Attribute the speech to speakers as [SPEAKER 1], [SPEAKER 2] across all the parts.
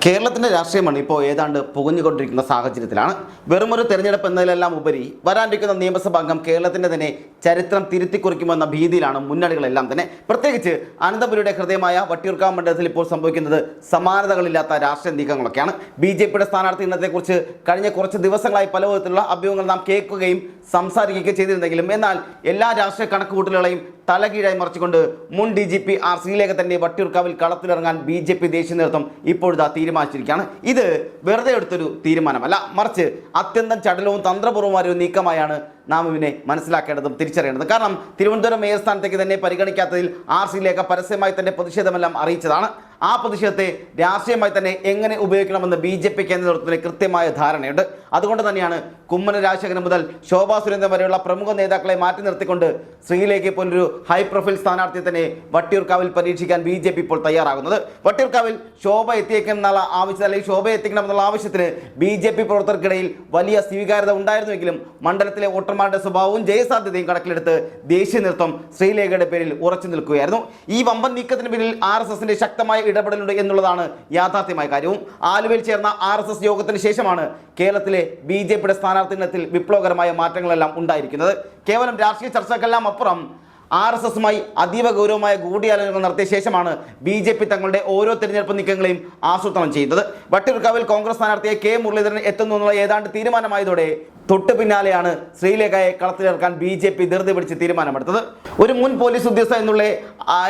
[SPEAKER 1] കേരളത്തിൻ്റെ രാഷ്ട്രീയമാണ് ഇപ്പോൾ ഏതാണ്ട് പുകഞ്ഞുകൊണ്ടിരിക്കുന്ന സാഹചര്യത്തിലാണ്. വെറുമൊരു തെരഞ്ഞെടുപ്പ് എന്നതിലെല്ലാം ഉപരി വരാനിരിക്കുന്ന നിയമസഭാ അംഗം കേരളത്തിൻ്റെ തന്നെ ചരിത്രം തിരുത്തിക്കുറിക്കുമെന്ന ഭീതിയിലാണ് മുന്നണികളെല്ലാം തന്നെ. പ്രത്യേകിച്ച് അനന്തപുരിയുടെ ഹൃദയമായ വട്ടിയൂർക്കാവ് മണ്ഡലത്തിൽ ഇപ്പോൾ സംഭവിക്കുന്നത് സമാനതകളില്ലാത്ത രാഷ്ട്രീയ നീക്കങ്ങളൊക്കെയാണ്. BJPയുടെ സ്ഥാനാർത്ഥി ഇന്നത്തെക്കുറിച്ച് കഴിഞ്ഞ കുറച്ച് ദിവസങ്ങളായി പല വിധത്തിലുള്ള അഭ്യൂഹങ്ങൾ നാം കേൾക്കുകയും സംസാരിക്കുകയും ചെയ്തിരുന്നെങ്കിലും എന്നാൽ എല്ലാ രാഷ്ട്രീയ കണക്കുകൂട്ടലുകളെയും തലകീഴായി മറിച്ചുകൊണ്ട് മുൻ DGP R ശ്രീലേഖ തന്നെ വട്ടിയൂർക്കാവിൽ കളത്തിലിറങ്ങാൻ BJP ദേശീയ നേതൃത്വം ഇപ്പോഴത്തെ തീരുമാനിച്ചിരിക്കുകയാണ്. ഇത് വെറുതെ എടുത്തൊരു തീരുമാനമല്ല, മറിച്ച് അത്യന്തം ചടലവും തന്ത്രപൂർവ്വമായ ഒരു നീക്കമായാണ് നാം ഇതിനെ മനസ്സിലാക്കേണ്ടതും തിരിച്ചറിയേണ്ടത്. കാരണം തിരുവനന്തപുരം മേയർ സ്ഥാനത്തേക്ക് തന്നെ പരിഗണിക്കാത്തതിൽ R ശ്രീലേഖ പരസ്യമായി തന്റെ പ്രതിഷേധമെല്ലാം അറിയിച്ചതാണ്. ആ പ്രതിഷേധത്തെ രാഷ്ട്രീയമായി തന്നെ എങ്ങനെ ഉപയോഗിക്കണമെന്ന് BJP കേന്ദ്ര നേതൃത്വത്തിന് കൃത്യമായ ധാരണയുണ്ട്. അതുകൊണ്ട് തന്നെയാണ് കുമ്മനം രാജശേഖരൻ മുതൽ ശോഭാ സുരേന്ദ്രൻ വരെയുള്ള പ്രമുഖ നേതാക്കളെ മാറ്റി നിർത്തിക്കൊണ്ട് ശ്രീലേഖയെ പോലൊരു ഹൈ പ്രൊഫൈൽ സ്ഥാനാർത്ഥിയെ തന്നെ വട്ടിയൂർക്കാവിൽ പരീക്ഷിക്കാൻ BJP ഇപ്പോൾ തയ്യാറാകുന്നത്. വട്ടിയൂർക്കാവിൽ ശോഭ എത്തിയേക്കുമെന്നുള്ള ആവശ്യത്തിൽ അല്ലെങ്കിൽ ശോഭ എത്തിക്കണമെന്നുള്ള ആവശ്യത്തിന് BJP പ്രവർത്തകർക്കിടയിൽ വലിയ സ്വീകാര്യത ഉണ്ടായിരുന്നുവെങ്കിലും മണ്ഡലത്തിലെ വോട്ടർമാരുടെ സ്വഭാവവും ജയസാധ്യതയും കണക്കിലെടുത്ത് ദേശീയ നേതൃത്വം ശ്രീലേഖയുടെ പേരിൽ ഉറച്ചു നിൽക്കുകയായിരുന്നു. ഈ വമ്പൻ നീക്കത്തിന് പിന്നിൽ RSSന്റെ ശക്തമായ ഇടപെടലുണ്ട് എന്നുള്ളതാണ് യാഥാർത്ഥ്യമായ കാര്യവും. ആലുവയിൽ ചേർന്ന RSS യോഗത്തിന് ശേഷമാണ് കേരളത്തിലെ BJPയുടെ സ്ഥാനാർത്ഥിത്വത്തിൽ വിപ്ലവകരമായ മാറ്റങ്ങളെല്ലാം ഉണ്ടായിരിക്കുന്നത്. കേവലം രാഷ്ട്രീയ ചർച്ചകൾക്കെല്ലാം അപ്പുറം RSSുമായി അതീവ ഗൗരവമായ കൂടിയാലോചനകൾ നടത്തിയ ശേഷമാണ് BJP തങ്ങളുടെ ഓരോ തെരഞ്ഞെടുപ്പ് നീക്കങ്ങളെയും ആസൂത്രണം ചെയ്യുന്നത്. വട്ടിയൂർക്കാവിൽ കോൺഗ്രസ് സ്ഥാനാർത്ഥിയെ K മുരളീധരൻ എത്തുന്നു എന്നുള്ള ഏതാണ്ട് തീരുമാനമായതോടെ തൊട്ടു പിന്നാലെയാണ് ശ്രീലേഖയെ കളത്തിലിറക്കാൻ BJP ധൃതി പിടിച്ച് തീരുമാനമെടുത്തത്. ഒരു മുൻ പോലീസ് ഉദ്യോഗസ്ഥ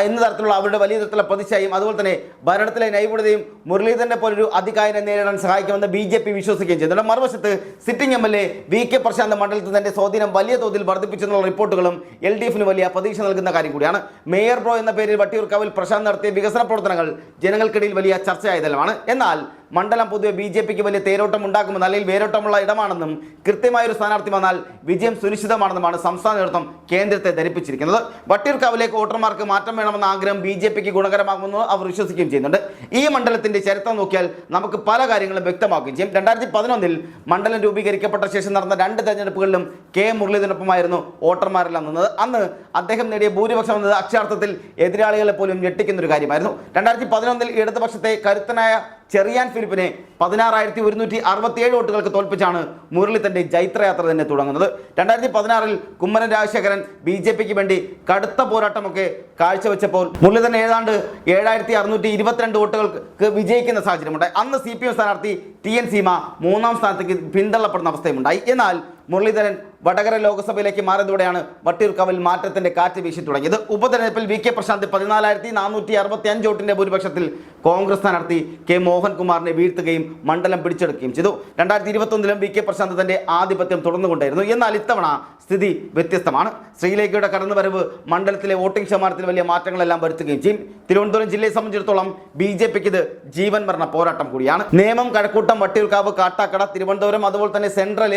[SPEAKER 1] എന്ന തരത്തിലുള്ള അവരുടെ വലിയ തരത്തിലുള്ള പ്രതിച്ഛായയും അതുപോലെ തന്നെ ഭരണത്തിലെ നൈപുണ്യതയും മുരളീധരനെ പോലൊരു അധികാരിനെ നേരിടാൻ സഹായിക്കുമെന്ന് BJP വിശ്വസിക്കുകയും ചെയ്യുന്നുണ്ട്. മറുവശത്ത് സിറ്റിംഗ് MLA VK പ്രശാന്ത് മണ്ഡലത്തിൽ തന്റെ സ്വാധീനം വലിയ തോതിൽ വർദ്ധിപ്പിച്ചെന്നുള്ള റിപ്പോർട്ടുകളും LDFന് വലിയ പ്രതീക്ഷ നൽകുന്ന കാര്യം കൂടിയാണ്. മേയർ ബ്രോ എന്ന പേരിൽ വട്ടിയൂർക്കാവിൽ പ്രശാന്ത് നടത്തിയ വികസന പ്രവർത്തനങ്ങൾ ജനങ്ങൾക്കിടയിൽ വലിയ ചർച്ചയായതെല്ലാമാണ്. എന്നാൽ മണ്ഡലം പൊതുവെ BJPക്ക് വലിയ തേരോട്ടം ഉണ്ടാക്കുമെന്ന് അല്ലെങ്കിൽ വേരോട്ടമുള്ള ഇടമാണെന്നും കൃത്യമായൊരു സ്ഥാനാർത്ഥി വന്നാൽ വിജയം സുനിശ്ചിതമാണെന്നുമാണ് സംസ്ഥാന നേതൃത്വം കേന്ദ്രത്തെ ധരിപ്പിച്ചിരിക്കുന്നത്. വട്ടിയൂർക്കാവിലേക്ക് വോട്ടർമാർക്ക് മാറ്റം വേണമെന്ന ആഗ്രഹം BJPക്ക് ഗുണകരമാകുമെന്ന് അവർ വിശ്വസിക്കുകയും ചെയ്യുന്നുണ്ട്. ഈ മണ്ഡലത്തിന്റെ ചരിത്രം നോക്കിയാൽ നമുക്ക് പല കാര്യങ്ങളും വ്യക്തമാക്കുകയും ചെയ്യും. 2011 മണ്ഡലം രൂപീകരിക്കപ്പെട്ട ശേഷം നടന്ന 2 തെരഞ്ഞെടുപ്പുകളിലും K മുരളീധരനൊപ്പമായിരുന്നു വോട്ടർമാരെല്ലാം നിന്നത്. അന്ന് അദ്ദേഹം നേടിയ ഭൂരിപക്ഷം എന്നത് അക്ഷരാർത്ഥത്തിൽ എതിരാളികളെ പോലും ഞെട്ടിക്കുന്ന ഒരു കാര്യമായിരുന്നു. 2011 ഇടതുപക്ഷത്തെ കരുത്തനായ ചെറിയാൻ ഫിലിപ്പിനെ 16,167 വോട്ടുകൾക്ക് തോൽപ്പിച്ചാണ് മുരളി തന്റെ ജൈത്രയാത്ര തന്നെ തുടങ്ങുന്നത്. 2016 കുമ്മനം രാജശേഖരൻ BJPക്ക് വേണ്ടി കടുത്ത പോരാട്ടമൊക്കെ കാഴ്ചവെച്ചപ്പോൾ മുരളീധരൻ ഏതാണ്ട് 7,622 വോട്ടുകൾക്ക് വിജയിക്കുന്ന സാഹചര്യമുണ്ടായി. അന്ന് CPM സ്ഥാനാർത്ഥി TN സീമ 3ാം സ്ഥാനത്തേക്ക് പിന്തള്ളപ്പെടുന്ന അവസ്ഥയുമുണ്ടായി. എന്നാൽ മുരളീധരൻ വടകര ലോക്സഭയിലേക്ക് മാറിയതോടെയാണ് വട്ടിയൂർക്കാവിൽ മാറ്റത്തിന്റെ കാറ്റ് വീശി തുടങ്ങിയത്. ഉപതെരഞ്ഞെടുപ്പിൽ VK പ്രശാന്ത് 14,465 വോട്ടിന്റെ ഭൂരിപക്ഷത്തിൽ കോൺഗ്രസ് സ്ഥാനാർത്ഥി K മോഹൻകുമാറിനെ വീഴ്ത്തുകയും മണ്ഡലം പിടിച്ചെടുക്കുകയും ചെയ്തു. 2021 VK പ്രശാന്ത് തന്റെ ആധിപത്യം തുടർന്നുകൊണ്ടായിരുന്നു. എന്നാൽ ഇത്തവണ സ്ഥിതി വ്യത്യസ്തമാണ്. ശ്രീലേഖയുടെ കടന്നുവരവ് മണ്ഡലത്തിലെ വോട്ടിംഗ് ശതമാനത്തിൽ വലിയ മാറ്റങ്ങളെല്ലാം വരുത്തുകയും ചെയ്യും. തിരുവനന്തപുരം ജില്ലയെ സംബന്ധിച്ചിടത്തോളം BJPക്ക് ഇത് ജീവൻ മരണ പോരാട്ടം കൂടിയാണ്. നേമം, കഴക്കൂട്ടം, വട്ടിയൂർക്കാവ്, കാട്ടാക്കട, തിരുവനന്തപുരം, അതുപോലെ തന്നെ സെൻട്രൽ,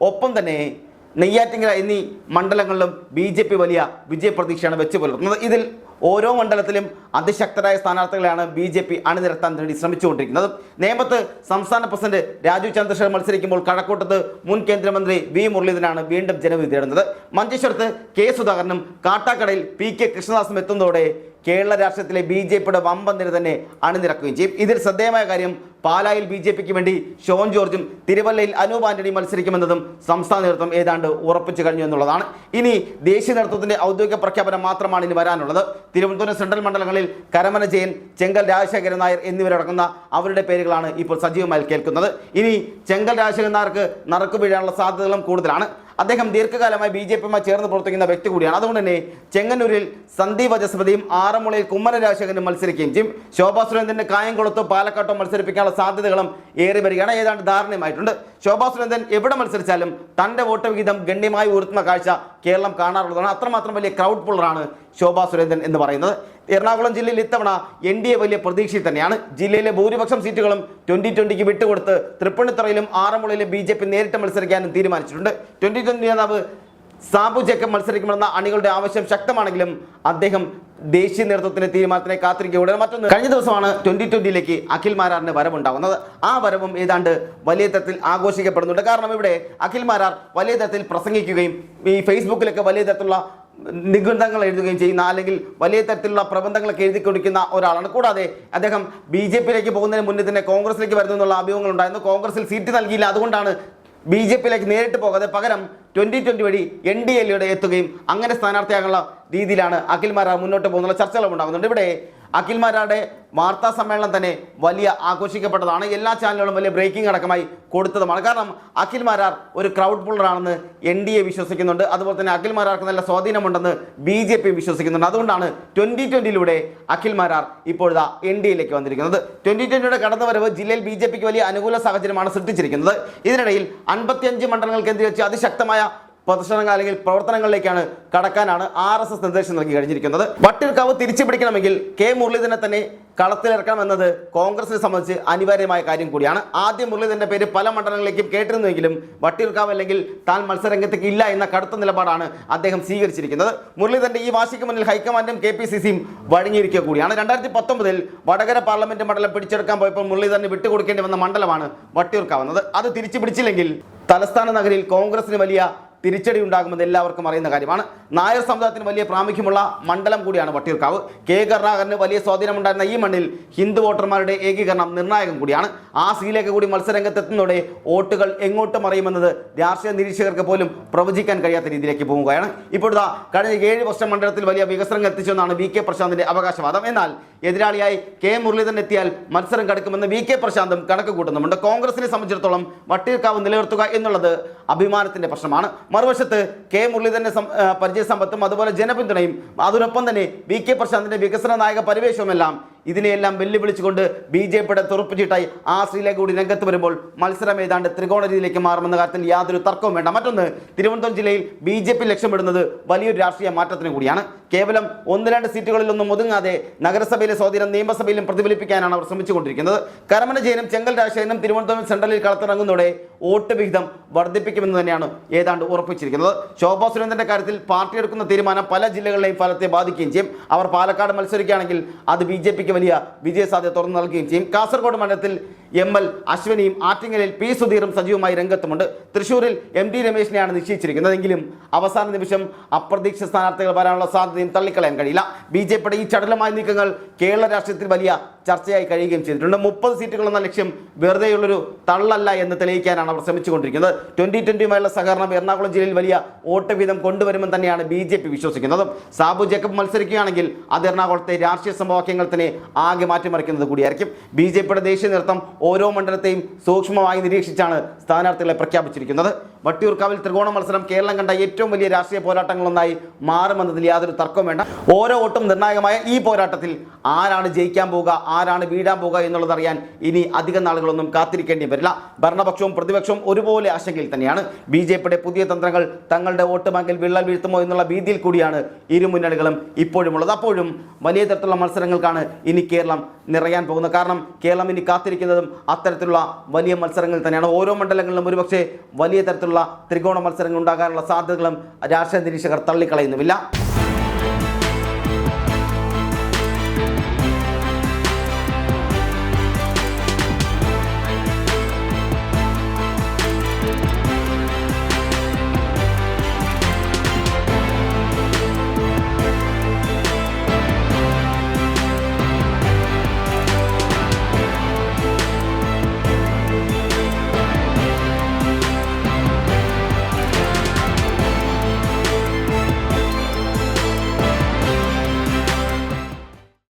[SPEAKER 1] ഒപ്പം തന്നെ നെയ്യാറ്റിങ്കര എന്നീ മണ്ഡലങ്ങളിലും BJP വലിയ വിജയപ്രതീക്ഷയാണ് വെച്ച് പുലർത്തുന്നത്. ഇതിൽ ഓരോ മണ്ഡലത്തിലും അതിശക്തരായ സ്ഥാനാർത്ഥികളെയാണ് BJP അണിനിരത്താൻ വേണ്ടി ശ്രമിച്ചുകൊണ്ടിരിക്കുന്നത്. നേമത്ത് സംസ്ഥാന പ്രസിഡന്റ് രാജീവ് ചന്ദ്രശേഖർ മത്സരിക്കുമ്പോൾ കഴക്കൂട്ടത്ത് മുൻ കേന്ദ്രമന്ത്രി V മുരളീധരനാണ് വീണ്ടും ജനവിധി തേടുന്നത്. മഞ്ചേശ്വരത്ത് K സുധാകരനും കാട്ടാക്കടയിൽ PK കൃഷ്ണദാസും എത്തുന്നതോടെ കേരള രാഷ്ട്രീയത്തിലെ BJPയുടെ വമ്പൻ നിര തന്നെ അണിനിരക്കുകയും ചെയ്യും. ഇതിൽ ശ്രദ്ധേയമായ കാര്യം പാലായിൽ BJPക്ക് വേണ്ടി ഷോൺ ജോർജും തിരുവല്ലയിൽ അനൂപ് ആന്റണിയും മത്സരിക്കുമെന്നതും സംസ്ഥാന നേതൃത്വം ഏതാണ്ട് ഉറപ്പിച്ചു കഴിഞ്ഞു എന്നുള്ളതാണ്. ഇനി ദേശീയ നേതൃത്വത്തിന്റെ ഔദ്യോഗിക പ്രഖ്യാപനം മാത്രമാണ് ഇനി വരാനുള്ളത്. തിരുവനന്തപുരം സെൻട്രൽ മണ്ഡലങ്ങളിൽ കരമന ജയൻ, ചെങ്കൽ രാജശേഖരൻ നായർ എന്നിവരടങ്ങുന്ന അവരുടെ പേരുകളാണ് ഇപ്പോൾ സജീവമായി കേൾക്കുന്നത്. ഇനി ചെങ്കൽ രാജശേഖരൻ നായർക്ക് നറുക്കു വീഴാനുള്ള സാധ്യതകളും കൂടുതലാണ്. അദ്ദേഹം ദീർഘകാലമായി BJPയുമായി ചേർന്ന് പ്രവർത്തിക്കുന്ന വ്യക്തി കൂടിയാണ്. അതുകൊണ്ട് തന്നെ ചെങ്ങന്നൂരിൽ സന്ദീപ് വചസ്പതിയും ആറന്മുളയിൽ കുമ്മനം രാജശേഖരനും മത്സരിക്കുകയും ചെയ്യും. ശോഭാ സുരേന്ദ്രന്റെ കായംകുളത്തോ പാലക്കാട്ടോ മത്സരിപ്പിക്കാനുള്ള സാധ്യതകളും ഏറി വരികയാണ്. ഏതാണ്ട് ധാരണയുമായിട്ടുണ്ട്. ശോഭാ സുരേന്ദ്രൻ എവിടെ മത്സരിച്ചാലും തന്റെ വോട്ട് വിഹിതം ഗണ്യമായി ഉയർത്തുന്ന കാഴ്ച കേരളം കാണാറുള്ളതാണ്. അത്രമാത്രം വലിയ ക്രൗഡ് പുള്ളറാണ് ശോഭാ സുരേന്ദ്രൻ എന്ന് പറയുന്നത്. എറണാകുളം ജില്ലയിൽ ഇത്തവണ NDA വലിയ പ്രതീക്ഷയിൽ തന്നെയാണ്. ജില്ലയിലെ ഭൂരിപക്ഷം സീറ്റുകളും 2020 വിട്ടുകൊടുത്ത് തൃപ്പൂണിത്തുറയിലും ആറന്മുളയിലും BJP നേരിട്ട് മത്സരിക്കാനും തീരുമാനിച്ചിട്ടുണ്ട്. 2020 നേതാവ് സാബു ജേക്കബ് മത്സരിക്കണമെന്ന അണികളുടെ ആവശ്യം ശക്തമാണെങ്കിലും അദ്ദേഹം ദേശീയ നേതൃത്വത്തിന്റെ തീരുമാനത്തിനെ കാത്തിരിക്കുകയാണ്. മറ്റൊന്ന്, കഴിഞ്ഞ ദിവസമാണ് 2020ലേക്ക് അഖിൽ മാരാറിന്റെ വരവുണ്ടാകുന്നത്. ആ വരവും ഏതാണ്ട് വലിയ തരത്തിൽ ആഘോഷിക്കപ്പെടുന്നുണ്ട്. കാരണം ഇവിടെ അഖിൽ മാരാർ വലിയ തരത്തിൽ പ്രസംഗിക്കുകയും ഈ ഫേസ്ബുക്കിലൊക്കെ വലിയ തരത്തിലുള്ള നിഗൂഢങ്ങൾ എഴുതുകയും ചെയ്യുന്ന അല്ലെങ്കിൽ വലിയ തരത്തിലുള്ള പ്രബന്ധങ്ങളൊക്കെ എഴുതി കൊടുക്കുന്ന ഒരാളാണ്. കൂടാതെ അദ്ദേഹം BJP-യിലേക്ക് പോകുന്നതിന് മുന്നേ തന്നെ കോൺഗ്രസിലേക്ക് വരുന്നു എന്നുള്ള അഭ്യൂഹങ്ങൾ ഉണ്ടായിരുന്നു. കോൺഗ്രസിൽ സീറ്റ് നൽകിയില്ല, അതുകൊണ്ടാണ് BJP-യിലേക്ക് നേരിട്ട് പോകാതെ പകരം 2020 വഴി NDA-യിലൂടെ എത്തുകയും അങ്ങനെ സ്ഥാനാർത്ഥിയാകാനുള്ള രീതിയിലാണ് അഖിൽ മാരാർ മുന്നോട്ട് പോകുന്നുള്ള ചർച്ചകളും ഉണ്ടാകുന്നുണ്ട്. ഇവിടെ അഖിൽ മാരാരുടെ വാർത്താ സമ്മേളനം തന്നെ വലിയ ആഘോഷിക്കപ്പെട്ടതാണ്. എല്ലാ ചാനലുകളും വലിയ ബ്രേക്കിംഗ് അടക്കമായി കൊടുത്തതുമാണ്. കാരണം അഖിൽ മാരാർ ഒരു ക്രൗഡ് പുള്ളറാണെന്ന് NDA വിശ്വസിക്കുന്നുണ്ട്. അതുപോലെ തന്നെ അഖിൽ മാരാർക്ക് നല്ല സ്വാധീനമുണ്ടെന്ന് BJP വിശ്വസിക്കുന്നുണ്ട്. അതുകൊണ്ടാണ് 2020-യിലൂടെ അഖിൽ മാരാർ ഇപ്പോഴത്തെ NDA-യിലേക്ക് വന്നിരിക്കുന്നത്. 2020-യുടെ കടന്നുവരവ് ജില്ലയിൽ BJP-ക്ക് വലിയ അനുകൂല സാഹചര്യമാണ് സൃഷ്ടിച്ചിരിക്കുന്നത്. ഇതിനിടയിൽ 55 മണ്ഡലങ്ങൾ കേന്ദ്രീകരിച്ച് അതിശക്തമായ പ്രദർശനങ്ങൾ അല്ലെങ്കിൽ പ്രവർത്തനങ്ങളിലേക്കാണ് കടക്കാനാണ് RSS നിർദ്ദേശം നൽകി കഴിഞ്ഞിരിക്കുന്നത്. വട്ടിയൂർക്കാവ് തിരിച്ചു പിടിക്കണമെങ്കിൽ K മുരളീധരനെ തന്നെ കളത്തിലിറക്കണം എന്നത് കോൺഗ്രസിനെ സംബന്ധിച്ച് അനിവാര്യമായ കാര്യം കൂടിയാണ്. ആദ്യം മുരളീധരന്റെ പേര് പല മണ്ഡലങ്ങളിലേക്കും കേട്ടിരുന്നുവെങ്കിലും വട്ടിയൂർക്കാവ് അല്ലെങ്കിൽ താൻ മത്സരരംഗത്തേക്ക് ഇല്ല എന്ന കടുത്ത നിലപാടാണ് അദ്ദേഹം സ്വീകരിച്ചിരിക്കുന്നത്. മുരളീധരന്റെ ഈ വാശിക്ക് മുന്നിൽ ഹൈക്കമാൻഡും KPCC-യും വഴങ്ങിയിരിക്കുക കൂടിയാണ്. 2019-ൽ വടകര പാർലമെന്റ് മണ്ഡലം പിടിച്ചെടുക്കാൻ പോയപ്പോൾ മുരളീധരന് വിട്ടുകൊടുക്കേണ്ടി വന്ന മണ്ഡലമാണ് വട്ടിയൂർക്കാവ് എന്നത്. അത് തിരിച്ചു പിടിച്ചില്ലെങ്കിൽ തലസ്ഥാന നഗരിയിൽ കോൺഗ്രസിന് വലിയ തിരിച്ചടി ഉണ്ടാകുമെന്ന് എല്ലാവർക്കും അറിയുന്ന കാര്യമാണ്. നായർ സമുദായത്തിന് വലിയ പ്രാമുഖ്യമുള്ള മണ്ഡലം കൂടിയാണ് വട്ടിയൂർക്കാവ്. K കരുണാകരന് വലിയ സ്വാധീനമുണ്ടായിരുന്ന ഈ മണ്ണിൽ ഹിന്ദു വോട്ടർമാരുടെ ഏകീകരണം നിർണായകം കൂടിയാണ്. ആ സീലേക്ക് കൂടി മത്സരരംഗത്തെത്തുന്നതോടെ വോട്ടുകൾ എങ്ങോട്ട് മറിയുമെന്നത് രാഷ്ട്രീയ നിരീക്ഷകർക്ക് പോലും പ്രവചിക്കാൻ കഴിയാത്ത രീതിയിലേക്ക് പോവുകയാണ്. ഇപ്പോഴത്തെ കഴിഞ്ഞ 7 വർഷം മണ്ഡലത്തിൽ വലിയ വികസനം എത്തിച്ചെന്നാണ് VK പ്രശാന്തിന്റെ അവകാശവാദം. എന്നാൽ എതിരാളിയായി K മുരളീധരൻ എത്തിയാൽ മത്സരം കടക്കുമെന്ന് VK പ്രശാന്തും കണക്ക് കൂട്ടുന്നുമുണ്ട്. കോൺഗ്രസിനെ സംബന്ധിച്ചിടത്തോളം വട്ടിയൂർക്കാവ് നിലനിർത്തുക എന്നുള്ളത് അഭിമാനത്തിന്റെ പ്രശ്നമാണ്. മറുവശത്ത് K മുരളീധരന്റെ പരിചയസമ്പത്തും അതുപോലെ ജനപിന്തുണയും അതിനൊപ്പം തന്നെ VK പ്രശാന്തിന്റെ വികസന നായക പരിവേഷവുമെല്ലാം ഇതിനെയെല്ലാം വെല്ലുവിളിച്ചുകൊണ്ട് BJP-യുടെ തുറപ്പുചീട്ടായി ആ ശ്രീലേക്ക് കൂടി രംഗത്ത് വരുമ്പോൾ മത്സരം ഏതാണ്ട് ത്രികോണ രീതിയിലേക്ക് മാറുമെന്ന കാര്യത്തിൽ യാതൊരു തർക്കവും വേണ്ട. മറ്റൊന്ന്, തിരുവനന്തപുരം ജില്ലയിൽ BJP ലക്ഷ്യമിടുന്നത് വലിയൊരു രാഷ്ട്രീയ മാറ്റത്തിന് കൂടിയാണ്. കേവലം 1-2 സീറ്റുകളിലൊന്നും ഒതുങ്ങാതെ നഗരസഭയിലെ സ്വാധീനം നിയമസഭയിലും പ്രതിഫലിപ്പിക്കാനാണ് അവർ ശ്രമിച്ചുകൊണ്ടിരിക്കുന്നത്. കരമന ജയനും ചെങ്കൽ രാജശേഖരനും തിരുവനന്തപുരം സെൻട്രലിൽ കളത്തിറങ്ങുന്നതോടെ വോട്ട് വിഹിതം വർദ്ധിപ്പിക്കുമെന്ന് തന്നെയാണ് ഏതാണ്ട് ഉറപ്പിച്ചിരിക്കുന്നത്. ശോഭാ സുരേന്ദ്രന്റെ കാര്യത്തിൽ പാർട്ടി എടുക്കുന്ന തീരുമാനം പല ജില്ലകളിലെയും ഫലത്തെ ബാധിക്കുകയും ചെയ്യും. അവർ പാലക്കാട് മത്സരിക്കുകയാണെങ്കിൽ അത് BJP-ക്ക് വലിയ വിജയസാധ്യത തുറന്നു നൽകുകയും ചെയ്യും. കാസർഗോഡ് മണ്ഡലത്തിൽ ML അശ്വനിയും ആറ്റിങ്ങലിൽ P സുധീറും സജീവമായി രംഗത്തുമുണ്ട്. തൃശ്ശൂരിൽ MD രമേശിനെയാണ് നിശ്ചയിച്ചിരിക്കുന്നതെങ്കിലും അവസാന നിമിഷം അപ്രതീക്ഷിത സ്ഥാനാർത്ഥികൾ വരാനുള്ള സാധ്യതയും തള്ളിക്കളയാൻ കഴിയില്ല. BJP-യുടെ ഈ ചടുലമായ നീക്കങ്ങൾ കേരള രാഷ്ട്രീയത്തിൽ വലിയ ചർച്ചയായി കഴിയുകയും ചെയ്തിട്ടുണ്ട്. 30 സീറ്റുകൾ എന്ന ലക്ഷ്യം വെറുതെയുള്ളൊരു തള്ളല്ല എന്ന് തെളിയിക്കാനാണ് അവർ ശ്രമിച്ചുകൊണ്ടിരിക്കുന്നത്. 2020-യുമായുള്ള സഹകരണം എറണാകുളം ജില്ലയിൽ വലിയ വോട്ട് വീതം കൊണ്ടുവരുമെന്ന് തന്നെയാണ് BJP വിശ്വസിക്കുന്നത്. സാബു ജേക്കബ് മത്സരിക്കുകയാണെങ്കിൽ അത് എറണാകുളത്തെ രാഷ്ട്രീയ സമവാക്യങ്ങൾ തന്നെ ആകെ മാറ്റിമറിക്കുന്നത് കൂടിയായിരിക്കും. BJP-യുടെ ദേശീയ നേതൃത്വം ഓരോ മണ്ഡലത്തെയും സൂക്ഷ്മമായി നിരീക്ഷിച്ചാണ് സ്ഥാനാർത്ഥികളെ പ്രഖ്യാപിച്ചിരിക്കുന്നത്. വട്ടിയൂർക്കാവിൽ ത്രികോണ മത്സരം കേരളം കണ്ട ഏറ്റവും വലിയ രാഷ്ട്രീയ പോരാട്ടങ്ങളൊന്നായി മാറുമെന്നതിൽ യാതൊരു തർക്കവും വേണ്ട. ഓരോ വോട്ടും നിർണായകമായ ഈ പോരാട്ടത്തിൽ ആരാണ് ജയിക്കാൻ പോവുക, ആരാണ് വീഴാൻ പോവുക എന്നുള്ളതറിയാൻ ഇനി അധികം നാളുകളൊന്നും കാത്തിരിക്കേണ്ടി വരില്ല. ഭരണപക്ഷവും പ്രതിപക്ഷവും ഒരുപോലെ ആശങ്കയിൽ തന്നെയാണ്. BJP-യുടെ പുതിയ തന്ത്രങ്ങൾ തങ്ങളുടെ വോട്ട് ബാങ്കിൽ വിള്ളൽ വീഴ്ത്തുമോ എന്നുള്ള ഭീതിയിൽ കൂടിയാണ് ഇരു മുന്നണികളും ഇപ്പോഴുമുള്ളത്. അപ്പോഴും വലിയ തരത്തിലുള്ള മത്സരങ്ങൾക്കാണ് ഇനി കേരളം നിറയാൻ പോകുന്നത്. കാരണം കേരളം ഇനി കാത്തിരിക്കുന്നതും അത്തരത്തിലുള്ള വലിയ മത്സരങ്ങൾ തന്നെയാണ്. ഓരോ മണ്ഡലങ്ങളിലും ഒരുപക്ഷെ വലിയ തരത്തിലുള്ള ത്രികോണ മത്സരങ്ങൾ ഉണ്ടാകാനുള്ള സാധ്യതകളും രാഷ്ട്രീയ നിരീക്ഷകർ തള്ളിക്കളയുന്നുമില്ല.